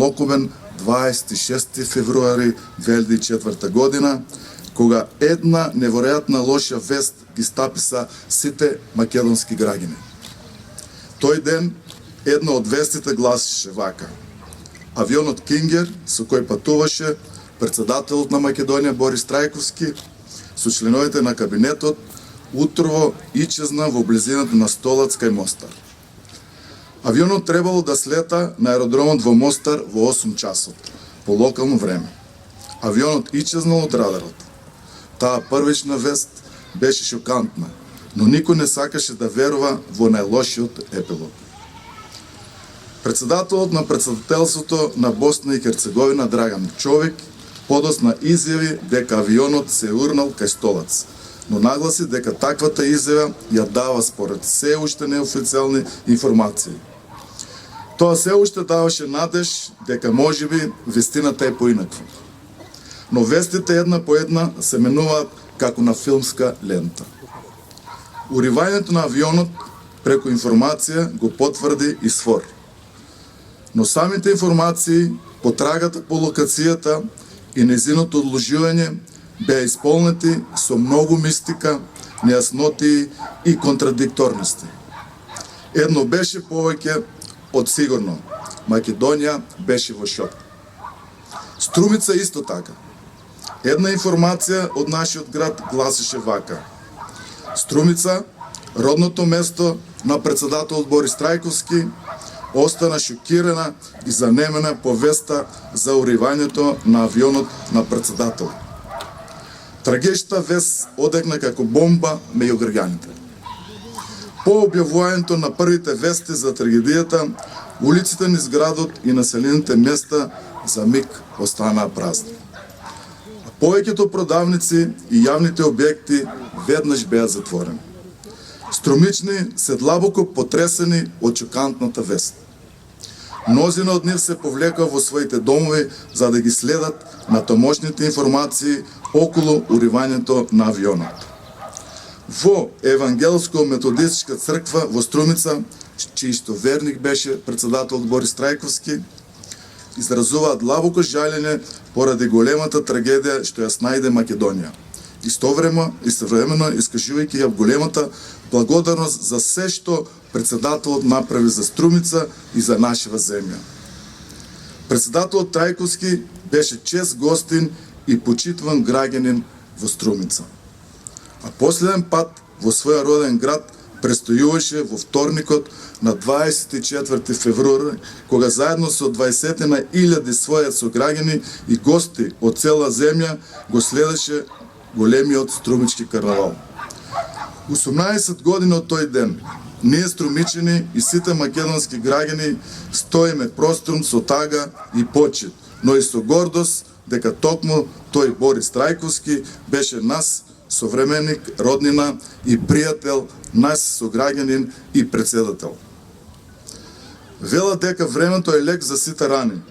Боковен 26. февруари 2004 година, кога една неверојатна лоша вест ги стаписа сите македонски граѓани. Тој ден една од вестите гласише вака: авионот Кингер со кој патуваше председателот на Македонија Борис Трајковски со членовите на кабинетот утрово исчезна во близината на Столац кај Мостар. Авионот требало да слета на аеродромот во Мостар во 8 часот по локално време. Авионот исчезнал од радарот. Таа првична вест беше шокантна, но никој не сакаше да верува во најлошиот епилог. Председателот на председателството на Босна и Херцеговина Драган Човек подосна изјави дека авионот се урнал кај Столац, но нагласи дека таквата изјава ја дава според се уште неофицијални информации. Тоа се уште даваше надеж дека можеби вестината е поинаква. Но вестите една по една се менуваат како на филмска лента. Уривањето на авионот преку информација го потврди и СФОР. Но самите информации, потрагата по локацијата и незиното одложување беа исполнети со многу мистика, нејасноти и контрадикторности. Едно беше повеќе од сигурно: Македонија беше во шок. Струмица исто така. Една информација од нашиот град гласеше вака: Струмица, родното место на председателот Борис Трајковски, остана шокирана и занемена по веста за уривањето на авионот на председател. Трагичната вест одекна како бомба меѓу граѓаните. По објавувањето на првите вести за трагедијата, улиците низ градот и населените места за миг останаа празни. Повеќето продавници и јавните објекти веднаш беа затворени. Струмични се длабоко потресени од шокантната вест. Мнозина од нив се повлекаа во своите домови за да ги следат натамошните информации околу уривањето на авионот. Во Евангелско-методистичка црква во Струмица, чиј истоверник беше председателот Борис Трајковски, изразуваат длабоко жалење поради големата трагедија што ја снајде Македонија. Истовремено искажувајќи ја големата благодарност за се што председателот направи за Струмица и за нашава земја. Председателот Трајковски беше чест гостин и почитуван граѓанин во Струмица. А последен пат во своја роден град престојуваше во вторникот на 24 февруари, кога заедно со 20.000 своји сограѓани и гости од цела земја го следеше големиот струмички карнавал. 18 години од тој ден, ние струмичани и сите македонски граѓани стоиме прострум со тага и почит, но и со гордост дека токму тој Борис Трајковски беше нас современик, роднина и пријател, нас сограѓанин и председател. Велат дека времето е лек за сите рани,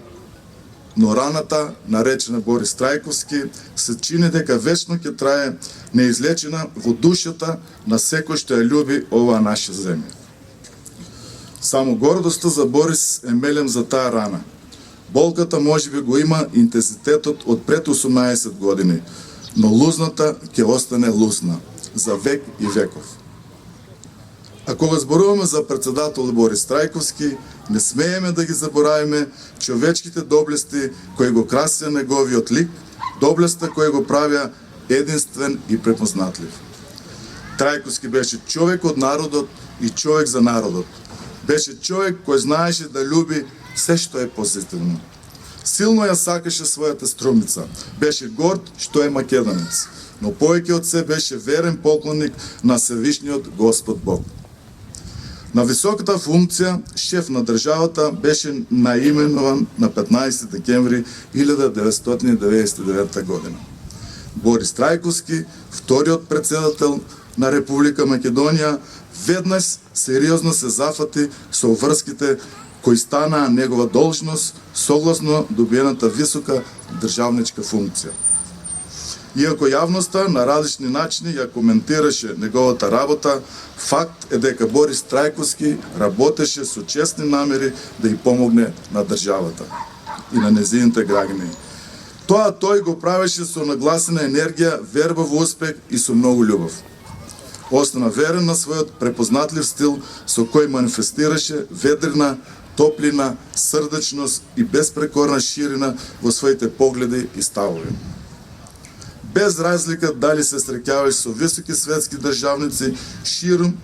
но раната, наречена Борис Трајковски, се чини дека вечно ќе трае неизлечена во душата на секој што ја љуби оваа наша земја. Само гордоста за Борис е мелем за таа рана. Болката можеби го има интензитетот од пред 18 години, но лузната ќе остане лузна за век и веков. А кога зборуваме за председател Борис Трајковски, не смееме да ги заборавиме човечките доблести кои го красија неговиот лик, доблеста кои го правија единствен и препознатлив. Трајковски беше човек од народот и човек за народот. Беше човек кој знаеше да љуби се што е позитивно. Силно ја сакаше својата Струмица, беше горд што е македонец, но повеќе од се беше верен поклонник на Севишниот Господ Бог. На високата функција, шеф на државата, беше наименуван на 15 декември 1999 година. Борис Трајковски, вториот председател на Република Македонија, веднаш сериозно се зафати со врските кои станаа негова должност согласно добиената висока државничка функција. Иако јавноста на различни начини ја коментираше неговата работа, факт е дека Борис Трајковски работеше со честни намери да ја помогне на државата. и на незините граѓани. Тоа тој го правеше со нагласена енергија, верба во успех и со многу љубов. Остана верен на својот препознатлив стил со кој манифестираше ведрина, топлина, срдечност и безпрекорна ширина во своите погледи и ставови. Без разлика дали се среќаваше со високи светски државници ширум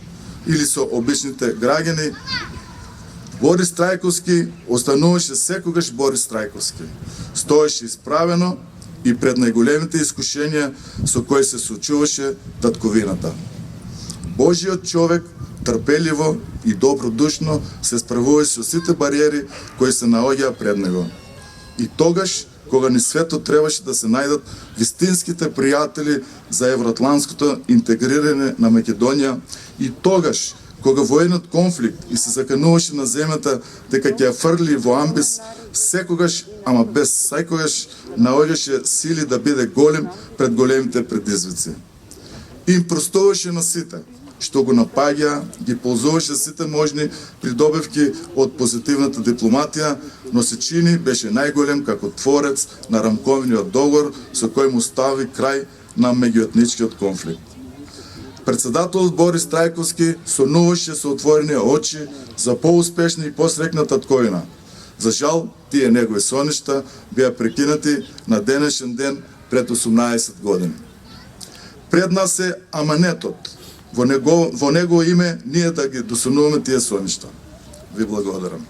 или со обичните граѓани, Борис Трајковски остануваше секогаш Борис Трајковски. Стоеше исправено и пред најголемите искушенија со кои се соочуваше татковината. Божиот човек трпеливо и добродушно се справуваше со сите бариери кои се наоѓаа пред него. И тогаш, кога ни светот требаше да се најдат вистинските пријатели за евроатлантското интегрирање на Македонија, и тогаш, кога военот конфликт и се закануваше на земјата дека ќе ја фрли во амбис, секогаш, ама без секогаш, наоѓаше сили да биде голем пред големите предизвици. Им простуваше на сите, што го напаѓа, ги ползуваше сите можни придобивки од позитивната дипломатија, но се чини беше најголем како творец на рамковниот договор со кој му стави крај на меѓуетничкиот конфликт. Председателот Борис Трајковски сонуваше со отворени очи за поуспешна и посрекна татковина. За жал, тие негови соништа беа прекинати на денешен ден пред 18 години. Пред нас е аманетот. Во негово име ние да ги досонуваме тие соништа. Ви благодарам.